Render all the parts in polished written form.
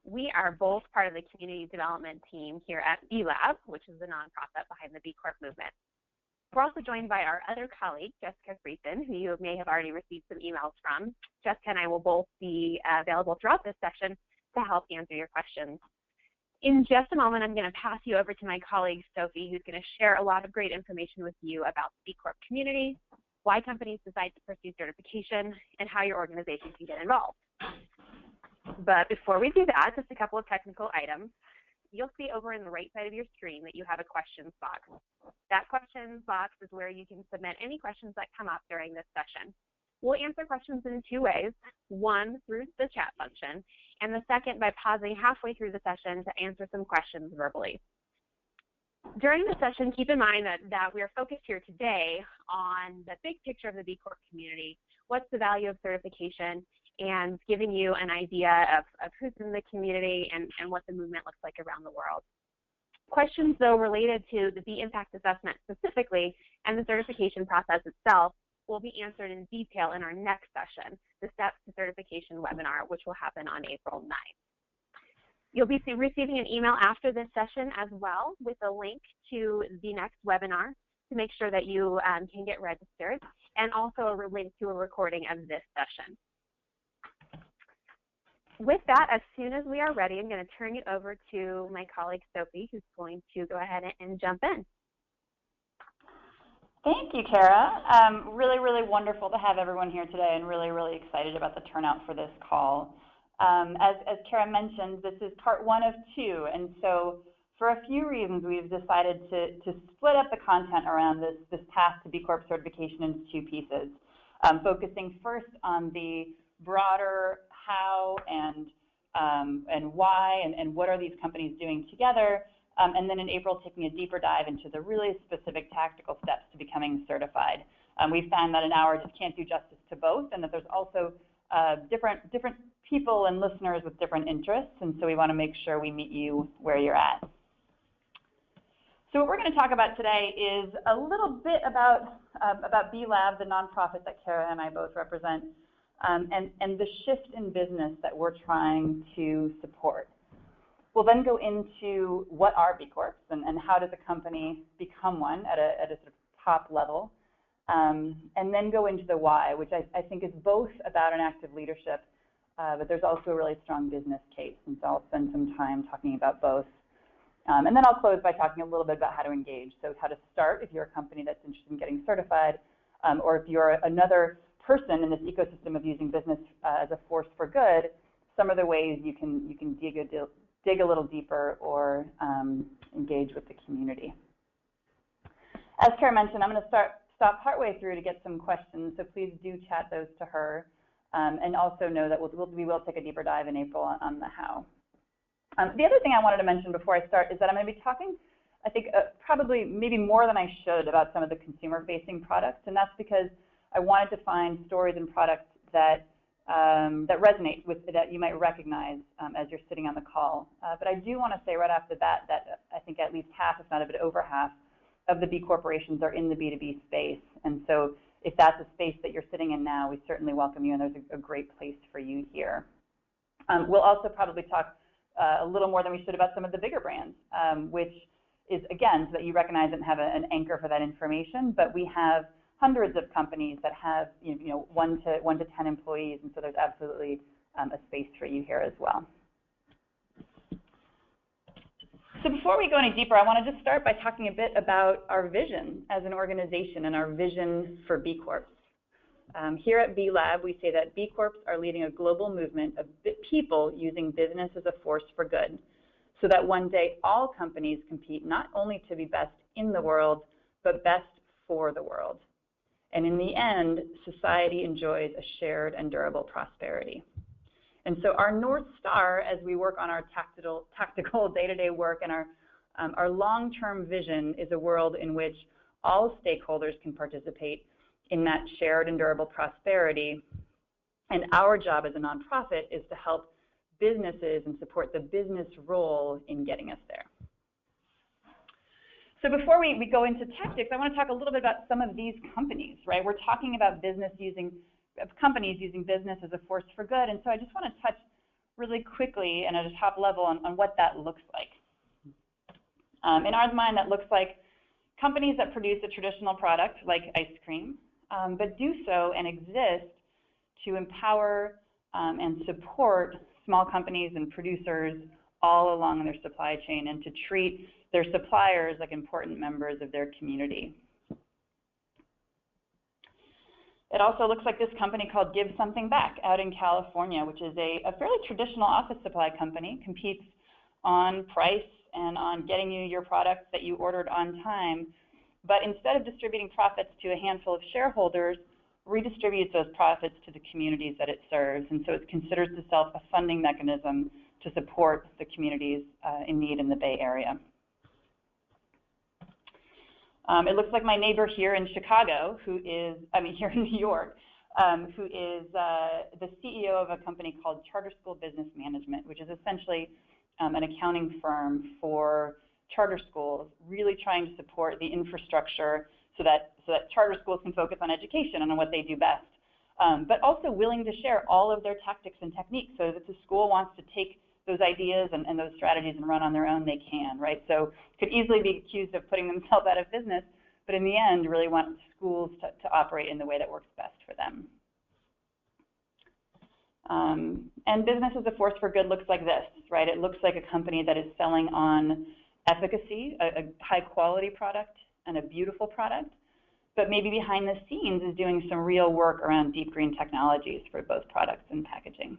We are both part of the community development team here at B Lab, which is the nonprofit behind the B Corp movement. We're also joined by our other colleague, Jessica Friesen, who you may have already received some emails from. Jessica and I will both be available throughout this session to help answer your questions. In just a moment, I'm going to pass you over to my colleague, Sophie, who's going to share a lot of great information with you about the B Corp community, why companies decide to pursue certification, and how your organization can get involved. But before we do that, just a couple of technical items. You'll see over in the right side of your screen that you have a questions box. That questions box is where you can submit any questions that come up during this session. We'll answer questions in two ways, one through the chat function, and the second by pausing halfway through the session to answer some questions verbally. During the session, keep in mind that we are focused here today on the big picture of the B Corp community, what's the value of certification, and giving you an idea of who's in the community and what the movement looks like around the world. Questions, though, related to the B Impact Assessment specifically and the certification process itself will be answered in detail in our next session, the Steps to Certification webinar, which will happen on April 9th. You'll be receiving an email after this session as well with a link to the next webinar to make sure that you can get registered, and also a link to a recording of this session. With that, as soon as we are ready, I'm going to turn it over to my colleague Sophie, who's going to go ahead and jump in. Thank you, Kara. Really wonderful to have everyone here today, and really excited about the turnout for this call. As Kara mentioned, this is part one of two, and so for a few reasons we've decided to split up the content around this path to B Corp certification into two pieces, focusing first on the broader how and why and what are these companies doing together, and then in April taking a deeper dive into the really specific tactical steps to becoming certified. We found that an hour just can't do justice to both, and that there's also different people and listeners with different interests, and so we want to make sure we meet you where you're at. So what we're going to talk about today is a little bit about B Lab, the nonprofit that Kara and I both represent, and the shift in business that we're trying to support. We'll then go into what are B Corps and how does a company become one at a sort of top level, and then go into the why, which I think is both about an active leadership, but there's also a really strong business case, and so I'll spend some time talking about both. And then I'll close by talking a little bit about how to engage, so how to start if you're a company that's interested in getting certified, or if you're another person in this ecosystem of using business as a force for good, some of the ways you can dig a little deeper or engage with the community. As Kara mentioned, I'm going to stop partway through to get some questions, so please do chat those to her, and also know that we will take a deeper dive in April on the how. The other thing I wanted to mention before I start is that I'm going to be talking, I think, probably maybe more than I should about some of the consumer-facing products, and that's because I wanted to find stories and products that resonate with, that you might recognize as you're sitting on the call. But I do want to say right off the bat that I think at least half, if not a bit over half, of the B corporations are in the B2B space. And so if that's a space that you're sitting in now, we certainly welcome you, and there's a great place for you here. We'll also probably talk a little more than we should about some of the bigger brands, which is, again, so that you recognize and have an anchor for that information. But we have hundreds of companies that have 1 to 10 employees, and so there's absolutely a space for you here as well. So before we go any deeper, I want to just start by talking a bit about our vision as an organization and our vision for B Corps. Here at B Lab, we say that B Corps are leading a global movement of people using business as a force for good, so that one day all companies compete not only to be best in the world, but best for the world. And in the end, society enjoys a shared and durable prosperity. And so our North Star, as we work on our tactical day-to-day work, and our long-term vision is a world in which all stakeholders can participate in that shared and durable prosperity. And our job as a nonprofit is to help businesses and support the business role in getting us there. So before we go into tactics, I want to talk a little bit about some of these companies, right? We're talking about companies using business as a force for good, and so I just want to touch really quickly and at a top level on what that looks like. In our mind, that looks like companies that produce a traditional product like ice cream, but do so and exist to empower and support small companies and producers all along their supply chain, and to treat their suppliers like important members of their community. It also looks like this company called Give Something Back out in California, which is a fairly traditional office supply company, competes on price and on getting you your products that you ordered on time, but instead of distributing profits to a handful of shareholders, redistributes those profits to the communities that it serves. And so it considers itself a funding mechanism to support the communities in need in the Bay Area. It looks like my neighbor here in Chicago, here in New York, who is the CEO of a company called Charter School Business Management, which is essentially an accounting firm for charter schools, really trying to support the infrastructure so that charter schools can focus on education and on what they do best, but also willing to share all of their tactics and techniques, so that if the school wants to take those ideas and those strategies and run on their own, they can, right? So could easily be accused of putting themselves out of business, but in the end, really want schools to operate in the way that works best for them. And business as a force for good looks like this, right? It looks like a company that is selling on efficacy, a high quality product and a beautiful product, but maybe behind the scenes is doing some real work around deep green technologies for both products and packaging.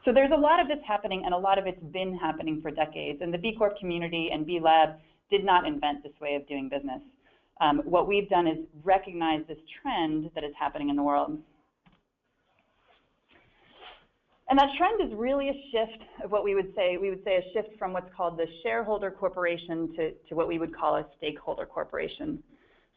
So there's a lot of this happening, and a lot of it's been happening for decades, and the B Corp community and B Lab did not invent this way of doing business. What we've done is recognize this trend that is happening in the world. And that trend is really a shift of what we would say a shift from what's called the shareholder corporation to what we would call a stakeholder corporation.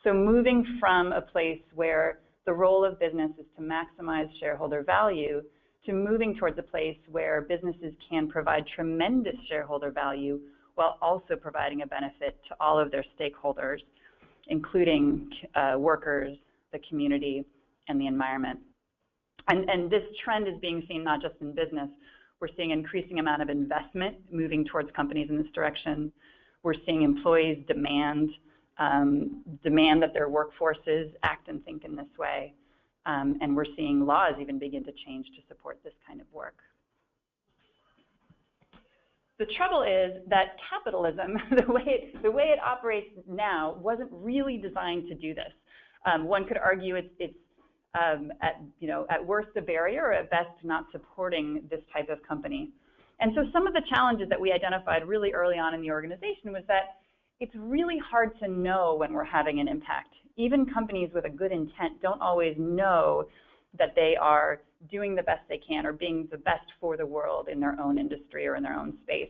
So moving from a place where the role of business is to maximize shareholder value, to moving towards a place where businesses can provide tremendous shareholder value while also providing a benefit to all of their stakeholders, including workers, the community, and the environment. And this trend is being seen not just in business. We're seeing an increasing amount of investment moving towards companies in this direction. We're seeing employees demand that their workforces act and think in this way. And we're seeing laws even begin to change to support this kind of work. The trouble is that capitalism, the way it operates now, wasn't really designed to do this. One could argue it's at worst a barrier, or at best not supporting this type of company. And so some of the challenges that we identified really early on in the organization was that it's really hard to know when we're having an impact. Even companies with a good intent don't always know that they are doing the best they can or being the best for the world in their own industry or in their own space.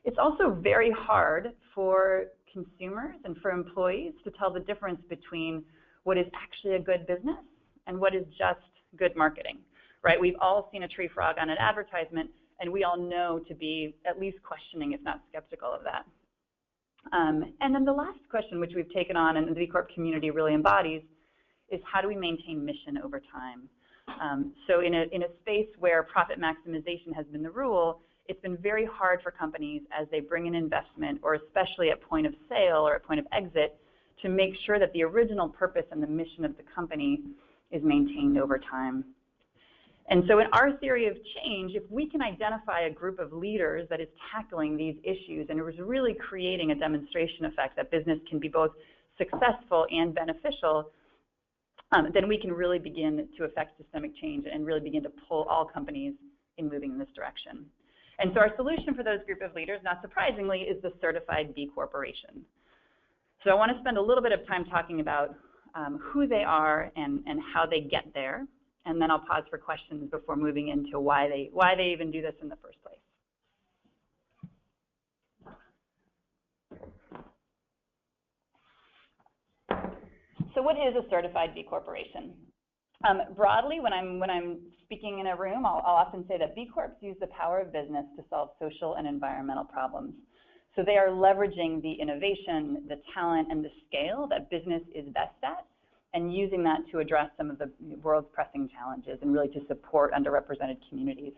It's also very hard for consumers and for employees to tell the difference between what is actually a good business and what is just good marketing, right? We've all seen a tree frog on an advertisement, and we all know to be at least questioning, if not skeptical of that. And then the last question, which we've taken on and the B Corp community really embodies, is how do we maintain mission over time? So in a space where profit maximization has been the rule, it's been very hard for companies as they bring in investment, or especially at point of sale or at point of exit, to make sure that the original purpose and the mission of the company is maintained over time. And so in our theory of change, if we can identify a group of leaders that is tackling these issues and it was really creating a demonstration effect that business can be both successful and beneficial, then we can really begin to affect systemic change and really begin to pull all companies in moving in this direction. And so our solution for those group of leaders, not surprisingly, is the certified B Corporation. So I want to spend a little bit of time talking about who they are and how they get there, and then I'll pause for questions before moving into why they even do this in the first place. So what is a certified B Corporation? Broadly, when I'm speaking in a room, I'll often say that B Corps use the power of business to solve social and environmental problems. So they are leveraging the innovation, the talent, and the scale that business is best at and using that to address some of the world's pressing challenges and really to support underrepresented communities.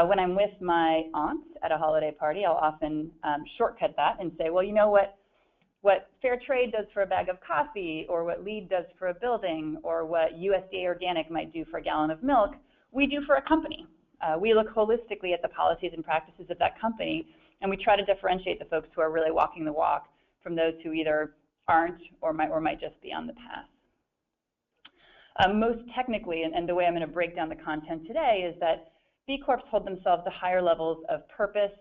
When I'm with my aunts at a holiday party, I'll often shortcut that and say, well, you know what fair trade does for a bag of coffee, or what LEED does for a building, or what USDA Organic might do for a gallon of milk, we do for a company. We look holistically at the policies and practices of that company, and we try to differentiate the folks who are really walking the walk from those who either aren't or might just be on the path. Most technically, and the way I'm going to break down the content today, is that B Corps hold themselves to higher levels of purpose,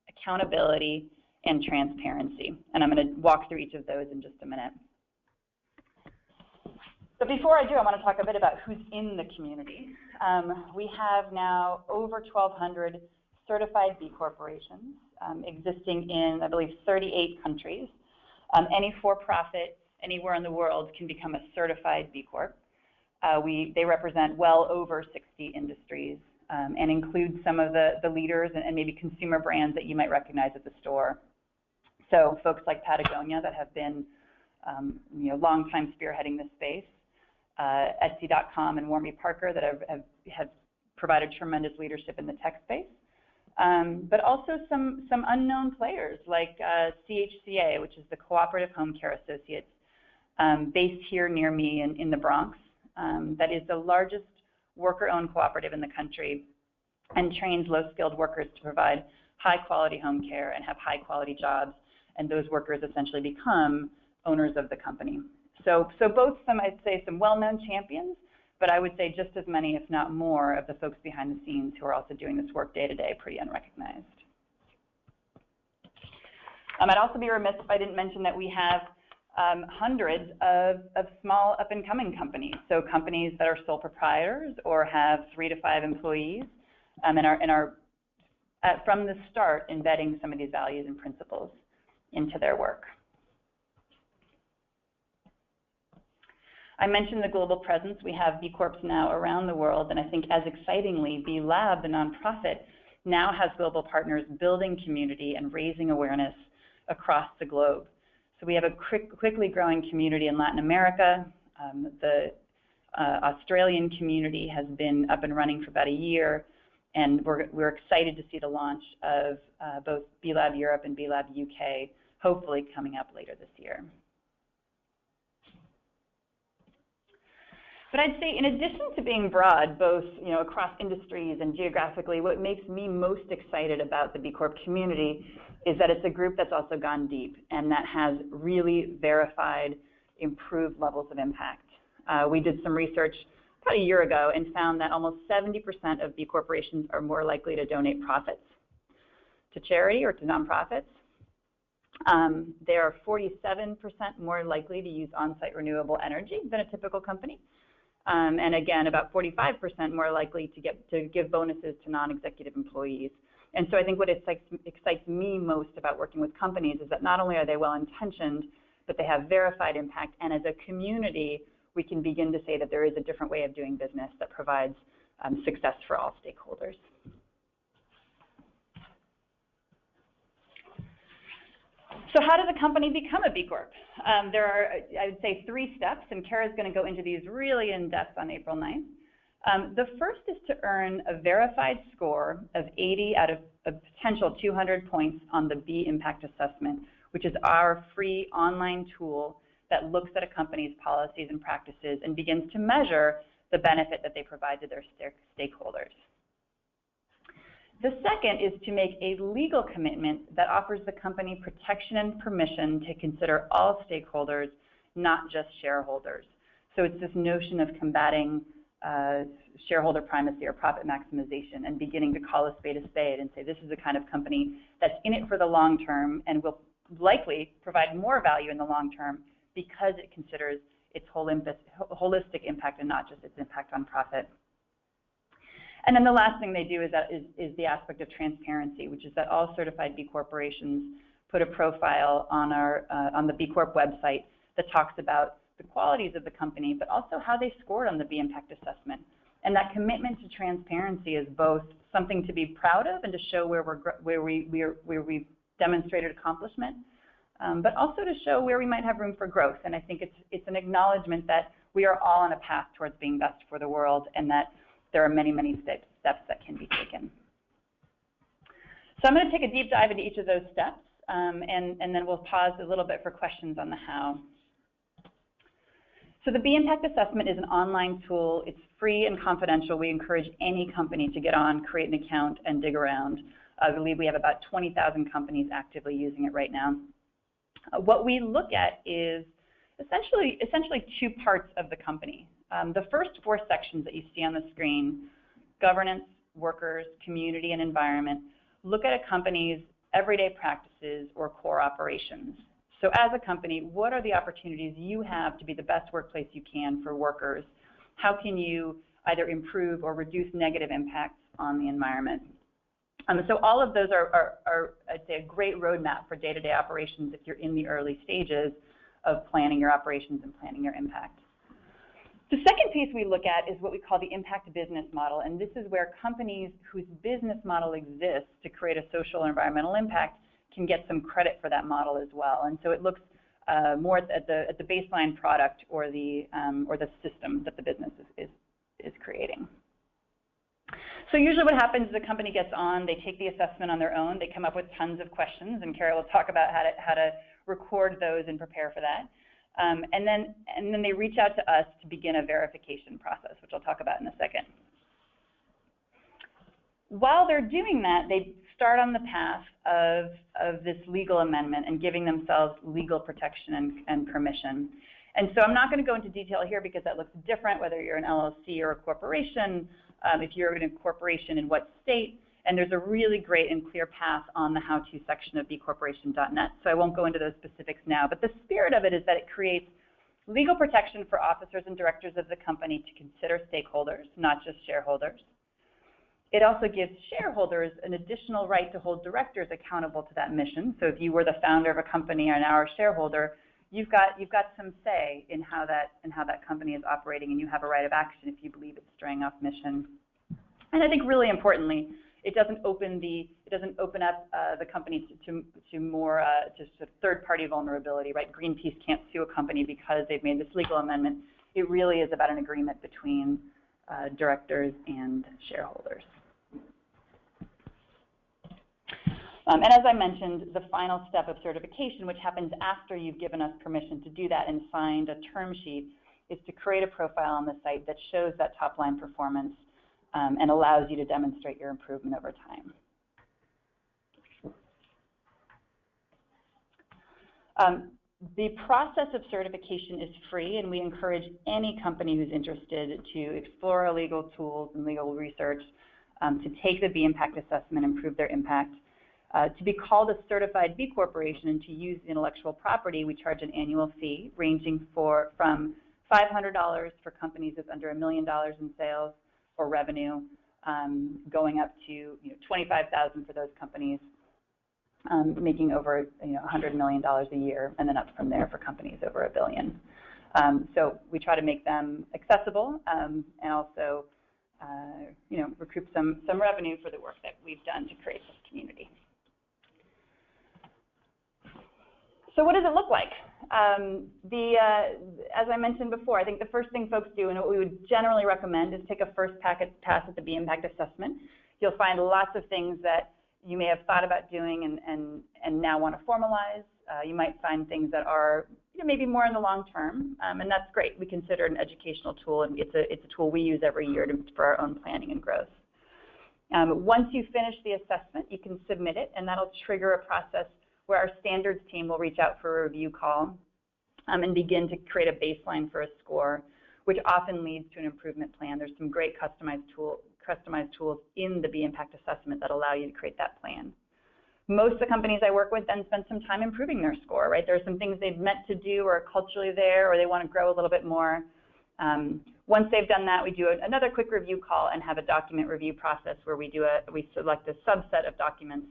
accountability, and transparency. And I'm going to walk through each of those in just a minute. But before I do, I want to talk a bit about who's in the community. We have now over 1,200 certified B corporations existing in, I believe, 38 countries. Any for-profit anywhere in the world can become a certified B Corp. They represent well over 60 industries and include some of the leaders and maybe consumer brands that you might recognize at the store. So folks like Patagonia that have been long time spearheading this space, Etsy.com and Warby Parker that have provided tremendous leadership in the tech space, but also some unknown players like CHCA, which is the Cooperative Home Care Associates, based here near me in the Bronx. That is the largest worker-owned cooperative in the country and trains low-skilled workers to provide high-quality home care and have high-quality jobs, and those workers essentially become owners of the company. So both I'd say some well-known champions, but I would say just as many, if not more, of the folks behind the scenes who are also doing this work day to day pretty unrecognized. I'd also be remiss if I didn't mention that we have hundreds of small up-and-coming companies, so companies that are sole proprietors or have 3 to 5 employees, and are from the start embedding some of these values and principles into their work. I mentioned the global presence. We have B Corps now around the world, and I think as excitingly, B Lab, the nonprofit, now has global partners building community and raising awareness across the globe. So we have a quickly growing community in Latin America. The Australian community has been up and running for about a year, and we're excited to see the launch of both B Lab Europe and B Lab UK, hopefully coming up later this year. But I'd say in addition to being broad, both across industries and geographically, what makes me most excited about the B Corp community is that it's a group that's also gone deep and that has really verified, improved levels of impact. We did some research about a year ago and found that almost 70% of B corporations are more likely to donate profits to charity or to nonprofits. They are 47% more likely to use on-site renewable energy than a typical company. And again, about 45% more likely to give bonuses to non-executive employees. And so I think what excites me most about working with companies is that not only are they well-intentioned, but they have verified impact. And as a community, we can begin to say that there is a different way of doing business that provides success for all stakeholders. So how does a company become a B Corp? There are, I would say, 3 steps, and Kara's going to go into these really in depth on April 9th. The first is to earn a verified score of 80 out of a potential 200 points on the B Impact Assessment, which is our free online tool that looks at a company's policies and practices and begins to measure the benefit that they provide to their stakeholders. The second is to make a legal commitment that offers the company protection and permission to consider all stakeholders, not just shareholders. So it's this notion of combating shareholder primacy or profit maximization and beginning to call a spade and say this is the kind of company that's in it for the long term and will likely provide more value in the long term because it considers its holistic impact and not just its impact on profit. And then the last thing they do is the aspect of transparency, which is that all certified B corporations put a profile on the B Corp website that talks about the qualities of the company, but also how they scored on the B Impact Assessment. And that commitment to transparency is both something to be proud of and to show where we've demonstrated accomplishment, but also to show where we might have room for growth. And I think it's an acknowledgement that we are all on a path towards being best for the world, and that there are many, many steps that can be taken. So I'm going to take a deep dive into each of those steps, and then we'll pause a little bit for questions on the how. So the B Impact Assessment is an online tool. It's free and confidential. We encourage any company to get on, create an account, and dig around. I believe we have about 20,000 companies actively using it right now. What we look at is essentially two parts of the company. The first four sections that you see on the screen, governance, workers, community, and environment, look at a company's everyday practices or core operations. So as a company, what are the opportunities you have to be the best workplace you can for workers? How can you either improve or reduce negative impacts on the environment? So all of those are, I'd say, a great roadmap for day-to-day operations if you're in the early stages of planning your operations and planning your impact. The second piece we look at is what we call the impact business model, and this is where companies whose business model exists to create a social or environmental impact can get some credit for that model as well. And so it looks more at the baseline product or the system that the business is creating. So usually what happens is a company gets on, they take the assessment on their own, they come up with tons of questions, and Kara will talk about how to record those and prepare for that. And then they reach out to us to begin a verification process, which I'll talk about in a second. While they're doing that, they start on the path of this legal amendment and giving themselves legal protection and permission. And so I'm not going to go into detail here because that looks different whether you're an LLC or a corporation, if you're in a corporation in what state, and there's a really great and clear path on the how-to section of bcorporation.net. So I won't go into those specifics now, but the spirit of it is that it creates legal protection for officers and directors of the company to consider stakeholders, not just shareholders. It also gives shareholders an additional right to hold directors accountable to that mission. So if you were the founder of a company or now a shareholder, you've got some say in how that company is operating, and you have a right of action if you believe it's straying off mission. And I think really importantly, it doesn't open up the company to more just a third-party vulnerability, right? Greenpeace can't sue a company because they've made this legal amendment. It really is about an agreement between directors and shareholders. And as I mentioned, the final step of certification, which happens after you've given us permission to do that and signed a term sheet, is to create a profile on the site that shows that top-line performance and allows you to demonstrate your improvement over time. The process of certification is free, and we encourage any company who's interested to explore our legal tools and legal research to take the B Impact Assessment, improve their impact. To be called a certified B Corporation and to use intellectual property, we charge an annual fee ranging from $500 for companies with under $1 million in sales or revenue, going up to $25,000 for those companies making over $100 million a year, and then up from there for companies over $1 billion. So we try to make them accessible and also recoup some revenue for the work that we've done to create this community. So what does it look like? As I mentioned before, I think the first thing folks do, and what we would generally recommend, is take a first pass at the B Impact Assessment. You'll find lots of things that you may have thought about doing and now want to formalize. You might find things that are maybe more in the long term, and that's great. We consider it an educational tool, and it's a tool we use every year for our own planning and growth. Once you finish the assessment, you can submit it, and that'll trigger a process where our standards team will reach out for a review call and begin to create a baseline for a score, which often leads to an improvement plan. There's some great customized tools in the B Impact Assessment that allow you to create that plan. Most of the companies I work with then spend some time improving their score, right? There are some things they've meant to do or are culturally there, or they want to grow a little bit more. Once they've done that, we do another quick review call and have a document review process where we select a subset of documents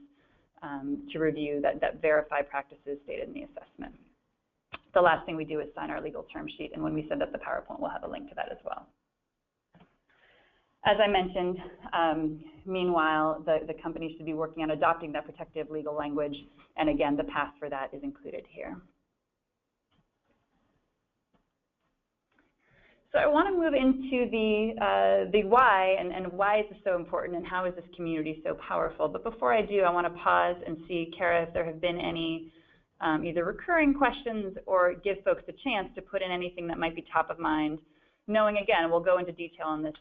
to review that verify practices stated in the assessment. The last thing we do is sign our legal term sheet, and when we send up the PowerPoint, we'll have a link to that as well. As I mentioned, meanwhile, the company should be working on adopting that protective legal language, and again, the path for that is included here. So I want to move into the why and why is this so important and how is this community so powerful. But before I do, I want to pause and see, Kara, if there have been any either recurring questions or give folks a chance to put in anything that might be top of mind. Knowing, again, we'll go into detail on this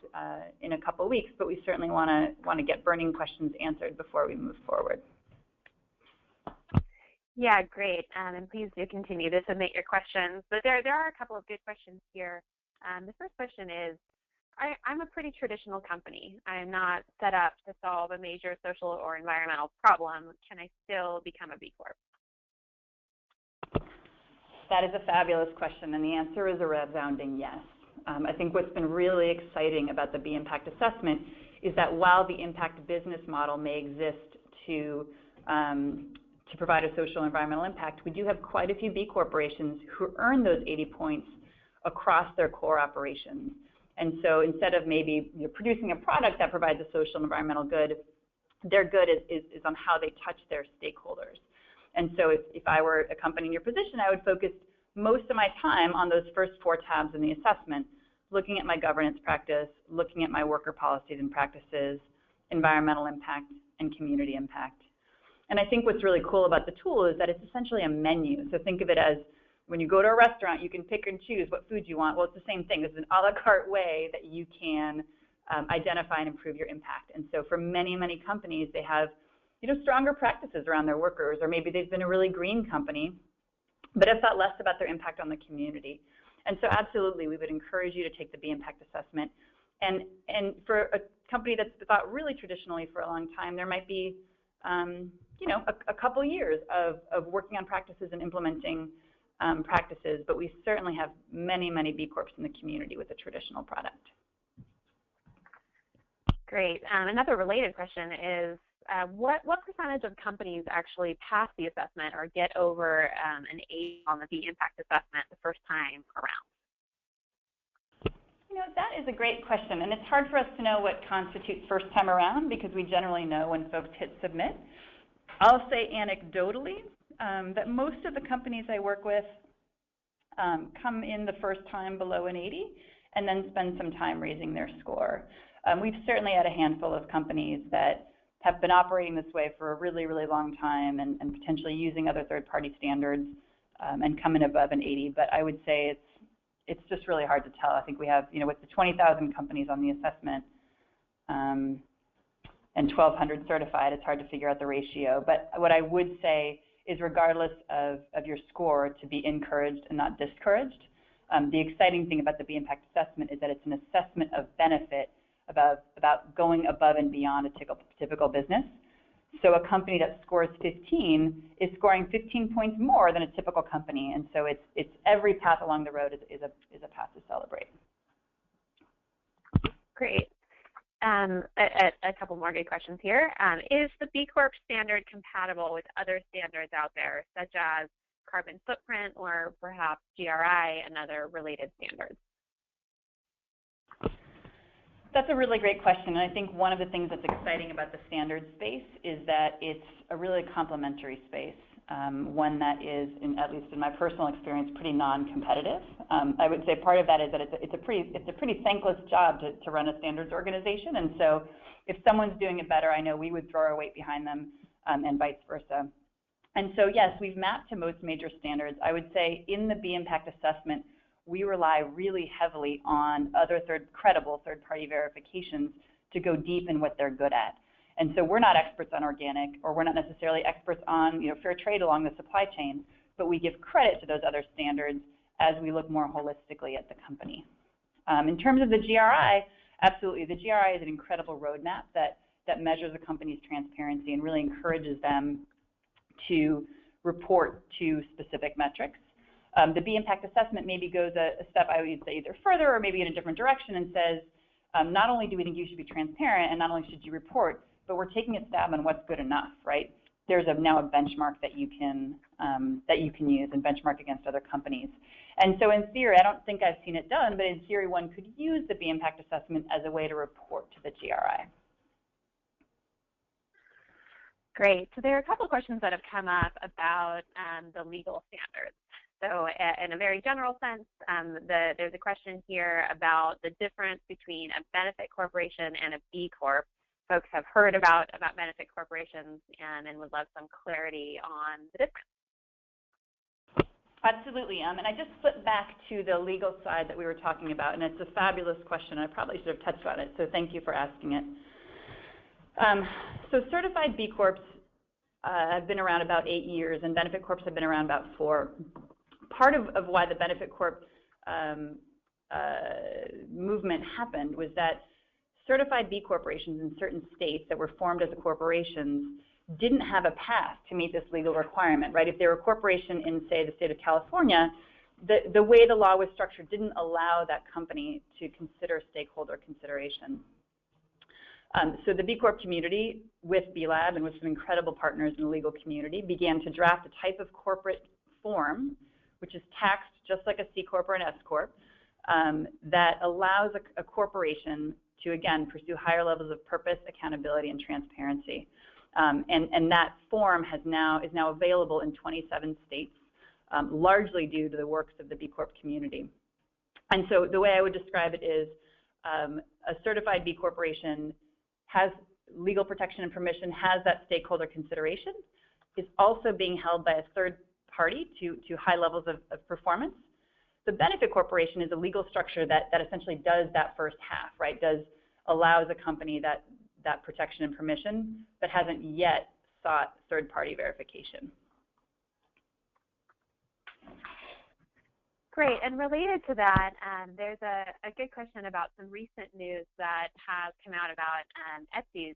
in a couple weeks, but we certainly want to get burning questions answered before we move forward. Yeah, great. And please do continue to submit your questions. But there are a couple of good questions here. The first question is, I'm a pretty traditional company. I'm not set up to solve a major social or environmental problem. Can I still become a B Corp? That is a fabulous question, and the answer is a resounding yes. I think what's been really exciting about the B Impact Assessment is that while the impact business model may exist to provide a social and environmental impact, we do have quite a few B corporations who earn those 80 points across their core operations. And so instead of maybe producing a product that provides a social and environmental good, their good is on how they touch their stakeholders. And so if I were a company in your position, I would focus most of my time on those first 4 tabs in the assessment, looking at my governance practice, looking at my worker policies and practices, environmental impact, and community impact. And I think what's really cool about the tool is that it's essentially a menu. So think of it as when you go to a restaurant, you can pick and choose what food you want. Well, it's the same thing. It's an a la carte way that you can identify and improve your impact. And so for many, many companies, they have stronger practices around their workers, or maybe they've been a really green company, but have thought less about their impact on the community. And so absolutely, we would encourage you to take the B Impact Assessment. And for a company that's thought really traditionally for a long time, there might be a couple years of working on practices and implementing practices, but we certainly have many, many B Corps in the community with a traditional product. Great. Another related question is, what percentage of companies actually pass the assessment or get over an 8 on the B Impact Assessment the first time around? That is a great question, and it's hard for us to know what constitutes first time around because we generally know when folks hit submit. I'll say anecdotally that most of the companies I work with come in the first time below an 80 and then spend some time raising their score. We've certainly had a handful of companies that have been operating this way for a really, really long time and potentially using other third-party standards and come in above an 80, but I would say it's just really hard to tell. I think we have, with the 20,000 companies on the assessment and 1,200 certified, it's hard to figure out the ratio. But what I would say is regardless of your score, to be encouraged and not discouraged. The exciting thing about the B Impact Assessment is that it's an assessment of benefit about going above and beyond a typical business. So a company that scores 15 is scoring 15 points more than a typical company, and so it's every path along the road is a path to celebrate. Great. A couple more good questions here. Is the B Corp standard compatible with other standards out there, such as carbon footprint or perhaps GRI and other related standards? That's a really great question, and I think one of the things that's exciting about the standards space is that it's a really complementary space, one that is, at least in my personal experience, pretty non-competitive. I would say part of that is that it's a pretty thankless job to run a standards organization, and so if someone's doing it better, I know we would throw our weight behind them, and vice versa. And so yes, we've mapped to most major standards. I would say in the B Impact Assessment, we rely really heavily on other credible third-party verifications to go deep in what they're good at. And so we're not experts on organic, or we're not necessarily experts on fair trade along the supply chain, but we give credit to those other standards as we look more holistically at the company. In terms of the GRI, absolutely, the GRI is an incredible roadmap that measures a company's transparency and really encourages them to report to specific metrics. The B Impact Assessment maybe goes a step, I would say, either further or maybe in a different direction and says, not only do we think you should be transparent and not only should you report, but we're taking a stab on what's good enough, right? There's now a benchmark that you can use and benchmark against other companies. And so in theory, I don't think I've seen it done, but in theory, one could use the B impact assessment as a way to report to the GRI. Great. So there are a couple of questions that have come up about the legal standards. So in a very general sense, there's a question here about the difference between a benefit corporation and a B Corp. Folks have heard about benefit corporations and would love some clarity on the difference. Absolutely, and I just flipped back to the legal side that we were talking about, and it's a fabulous question. I probably should have touched on it, so thank you for asking it. So certified B Corps have been around about 8 years, and benefit corps have been around about 4. Part of why the benefit corp movement happened was that certified B corporations in certain states that were formed as a corporations didn't have a path to meet this legal requirement, right? If they were a corporation in, say, the state of California, the way the law was structured didn't allow that company to consider stakeholder consideration. So the B Corp community, with B Lab and with some incredible partners in the legal community, began to draft a type of corporate form, which is taxed just like a C Corp or an S Corp, that allows a corporation to, again, pursue higher levels of purpose, accountability, and transparency. And that form is now available in 27 states, largely due to the works of the B Corp community. And so the way I would describe it is a certified B corporation has legal protection and permission, has that stakeholder consideration, is also being held by a third party to high levels of performance. The benefit corporation is a legal structure that essentially does that first half, right? Allows a company that protection and permission, but hasn't yet sought third-party verification. Great, and related to that, there's a good question about some recent news that has come out about Etsy's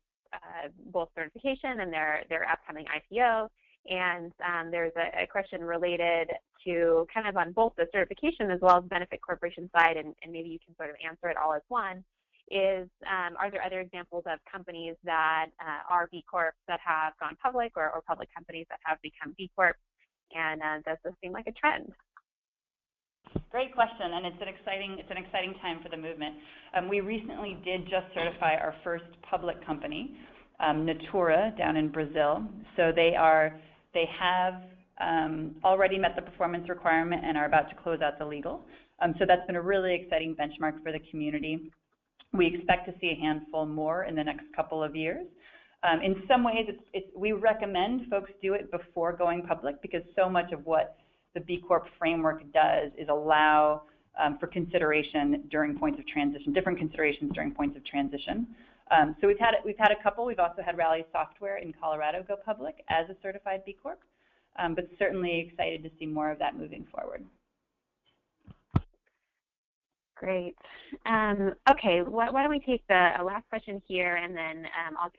both certification and their upcoming IPO. And there's a question related to kind of on both the certification as well as benefit corporation side, and maybe you can sort of answer it all as one, is are there other examples of companies that are B Corps that have gone public or public companies that have become B Corp? And does this seem like a trend? Great question, and it's an exciting time for the movement. We recently did just certify our first public company, Natura, down in Brazil. So they have already met the performance requirement and are about to close out the legal. So that's been a really exciting benchmark for the community. We expect to see a handful more in the next couple of years. In some ways, we recommend folks do it before going public because so much of what the B Corp framework does is allow for consideration during points of transition, different considerations during points of transition. So we've had a couple. We've also had Rally Software in Colorado go public as a certified B Corp, but certainly excited to see more of that moving forward. Great. Okay, why don't we take the last question here, and then I'll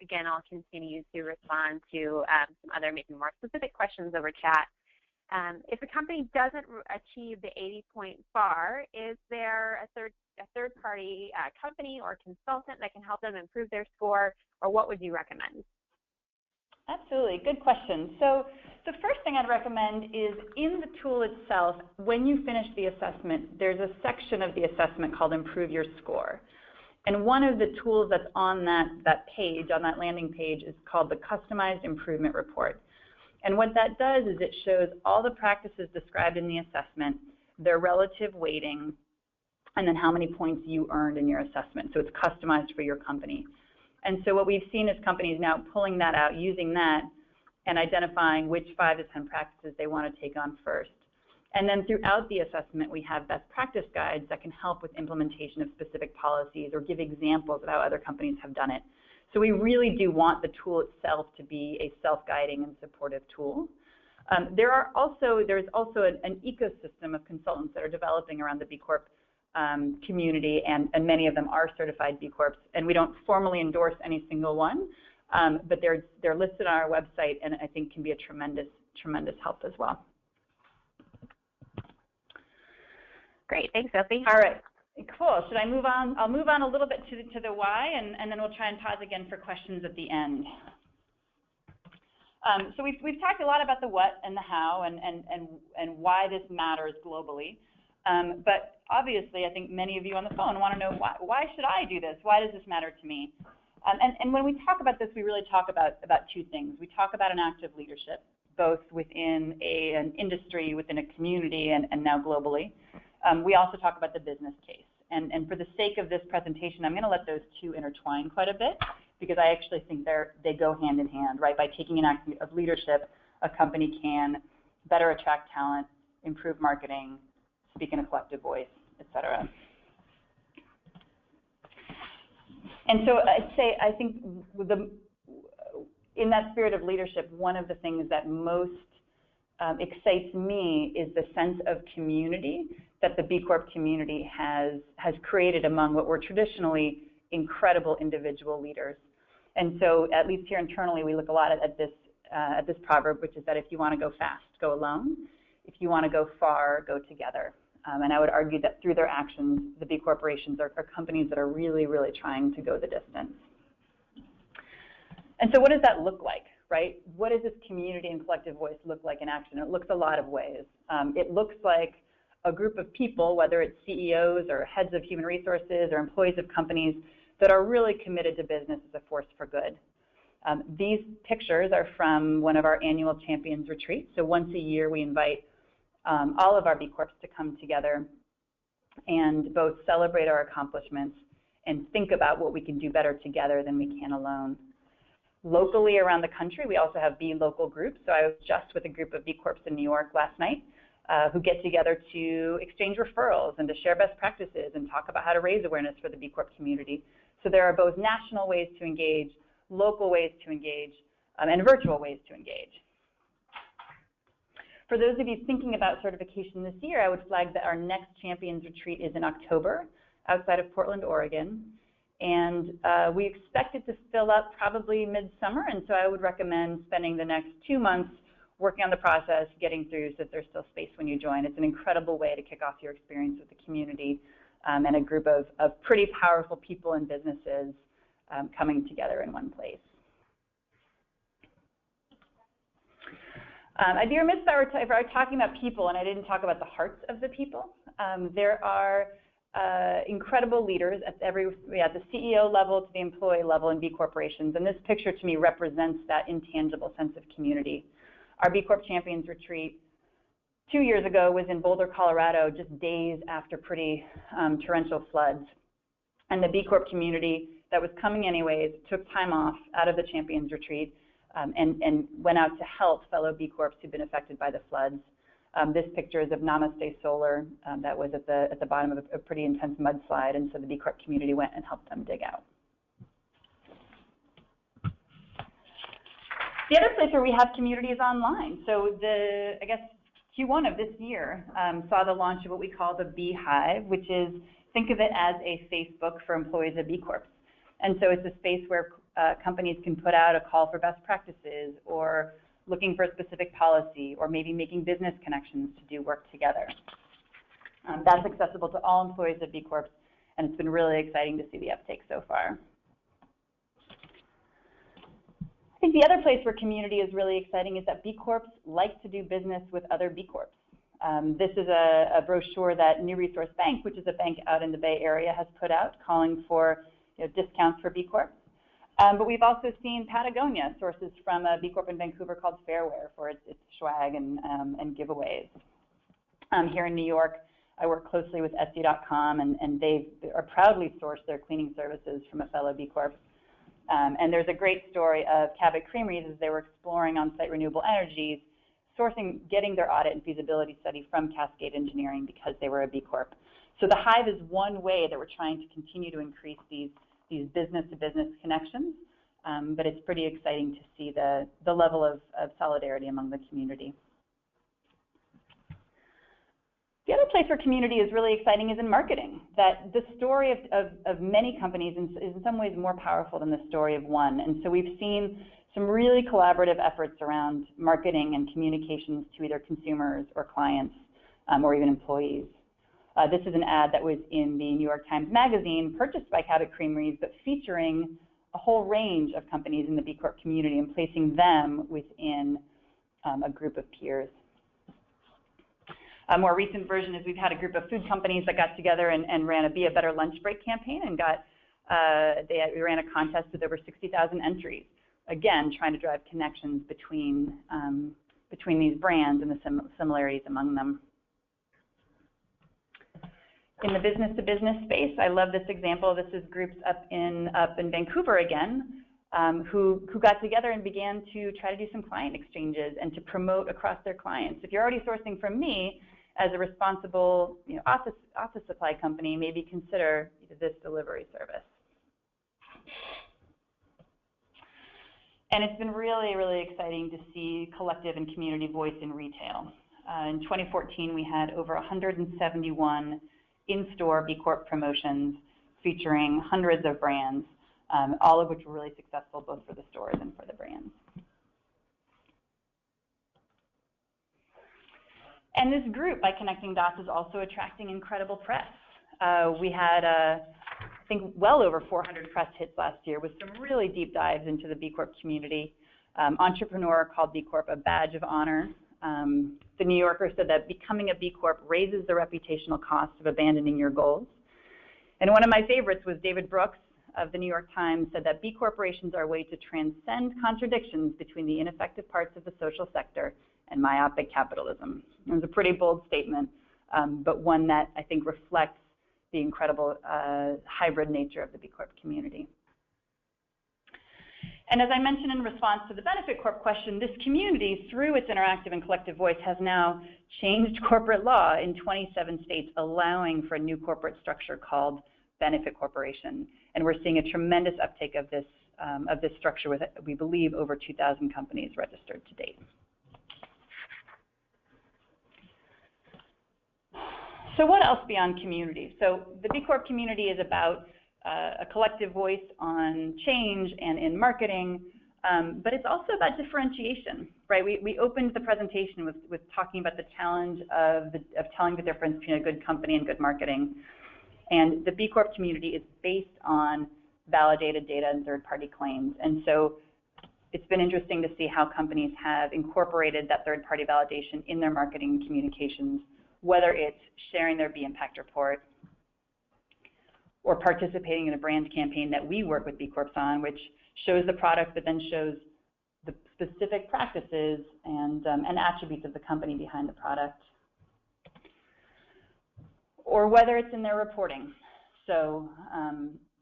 continue to respond to some other maybe more specific questions over chat. If a company doesn't achieve the 80-point bar, is there a third-party company or consultant that can help them improve their score, or what would you recommend? Absolutely, good question. So the first thing I'd recommend is in the tool itself, when you finish the assessment, there's a section of the assessment called Improve Your Score. And one of the tools that's on that page, on that landing page, is called the Customized Improvement Report. And what that does is it shows all the practices described in the assessment, their relative weighting, and then how many points you earned in your assessment. So it's customized for your company. And so what we've seen is companies now pulling that out, using that, and identifying which 5 to 10 practices they want to take on first. And then throughout the assessment, we have best practice guides that can help with implementation of specific policies or give examples of how other companies have done it. So we really do want the tool itself to be a self-guiding and supportive tool. There's also an ecosystem of consultants that are developing around the B Corp community, and many of them are certified B Corps. And we don't formally endorse any single one, but they're listed on our website, and I think can be a tremendous help as well. Great, thanks, Sophie. All right. Cool. Should I move on? I'll move on a little bit to the why, and then we'll try and pause again for questions at the end. So we've talked a lot about the what and the how and why this matters globally. But obviously, I think many of you on the phone want to know, why should I do this? Why does this matter to me? And when we talk about this, we really talk about two things. We talk about an act of leadership, both within an industry, within a community, and now globally. We also talk about the business case. And for the sake of this presentation, I'm going to let those two intertwine quite a bit, because I actually think they go hand in hand, right? By taking an act of leadership, a company can better attract talent, improve marketing, speak in a collective voice, et cetera. And so I'd say, I think in that spirit of leadership, one of the things that most excites me is the sense of community that the B Corp community has created among what were traditionally incredible individual leaders. And so, at least here internally, we look a lot at this proverb, which is that if you want to go fast, go alone. If you want to go far, go together. And I would argue that through their actions, the B corporations are companies that are really, really trying to go the distance. And so what does that look like, right? What does this community and collective voice look like in action? It looks a lot of ways. It looks like a group of people, whether it's CEOs or heads of human resources or employees of companies, that are really committed to business as a force for good. These pictures are from one of our annual Champions Retreats. So once a year, we invite all of our B Corps to come together and both celebrate our accomplishments and think about what we can do better together than we can alone. Locally around the country, we also have B local groups. So I was just with a group of B Corps in New York last night who get together to exchange referrals and to share best practices and talk about how to raise awareness for the B Corp community. So there are both national ways to engage, local ways to engage, and virtual ways to engage. For those of you thinking about certification this year, I would flag that our next Champions Retreat is in October outside of Portland, Oregon. And we expect it to fill up probably midsummer, and so I would recommend spending the next 2 months working on the process, getting through so that there's still space when you join. It's an incredible way to kick off your experience with the community and a group of pretty powerful people and businesses coming together in one place. I'd be remiss if I were talking about people and I didn't talk about the hearts of the people. There are incredible leaders at the CEO level to the employee level in B corporations, and this picture to me represents that intangible sense of community. Our B Corp Champions Retreat 2 years ago was in Boulder, Colorado, just days after pretty torrential floods. And the B Corp community that was coming anyways took time off out of the Champions Retreat and went out to help fellow B Corps who'd been affected by the floods. This picture is of Namaste Solar that was at the bottom of a pretty intense mudslide, and so the B Corp community went and helped them dig out. The other place where we have community is online. So I guess Q1 of this year saw the launch of what we call the Beehive, which is, think of it as a Facebook for employees of B Corps. And so it's a space where companies can put out a call for best practices or looking for a specific policy or maybe making business connections to do work together. That's accessible to all employees of B Corps, and it's been really exciting to see the uptake so far. I think the other place where community is really exciting is that B Corps like to do business with other B Corps. This is a brochure that New Resource Bank, which is a bank out in the Bay Area, has put out calling for discounts for B Corps. But we've also seen Patagonia sources from a B Corp in Vancouver called Fairwear for its swag and giveaways. Here in New York, I work closely with Etsy.com, and they are proudly sourced their cleaning services from a fellow B Corp. And there's a great story of Cabot Creameries as they were exploring on-site renewable energies, getting their audit and feasibility study from Cascade Engineering because they were a B Corp. So the Hive is one way that we're trying to continue to increase these business-to-business connections, but it's pretty exciting to see the level of solidarity among the community. The other place where community is really exciting is in marketing, that the story of many companies is in some ways more powerful than the story of one. And so we've seen some really collaborative efforts around marketing and communications to either consumers or clients or even employees. This is an ad that was in the New York Times Magazine, purchased by Cabot Creameries, but featuring a whole range of companies in the B Corp community and placing them within a group of peers. A more recent version is we've had a group of food companies that got together and ran a Be a Better Lunch Break campaign and we ran a contest with over 60,000 entries. Again, trying to drive connections between these brands and the similarities among them. In the business-to-business space, I love this example. This is groups up in Vancouver again, who got together and began to try to do some client exchanges and to promote across their clients. If you're already sourcing from me as a responsible office supply company, maybe consider this delivery service. And it's been really, really exciting to see collective and community voice in retail. In 2014, we had over 171 in-store B Corp promotions featuring hundreds of brands, all of which were really successful both for the stores and for the brands. And this group, by connecting dots, is also attracting incredible press. We had, I think, well over 400 press hits last year with some really deep dives into the B Corp community. Entrepreneur called B Corp a badge of honor. The New Yorker said that becoming a B Corp raises the reputational cost of abandoning your goals. And one of my favorites was David Brooks of the New York Times said that B corporations are a way to transcend contradictions between the ineffective parts of the social sector and myopic capitalism. It was a pretty bold statement, but one that I think reflects the incredible hybrid nature of the B Corp community. And as I mentioned in response to the Benefit Corp question, this community, through its interactive and collective voice, has now changed corporate law in 27 states, allowing for a new corporate structure called Benefit Corporation. And we're seeing a tremendous uptake of this structure with, we believe, over 2,000 companies registered to date. So what else beyond community? So the B Corp community is about a collective voice on change and in marketing, but it's also about differentiation, right? We opened the presentation with talking about the challenge of telling the difference between a good company and good marketing. And the B Corp community is based on validated data and third-party claims. And so it's been interesting to see how companies have incorporated that third-party validation in their marketing communications, whether it's sharing their B Impact report or participating in a brand campaign that we work with B Corps on, which shows the product but then shows the specific practices and attributes of the company behind the product. Or whether it's in their reporting. So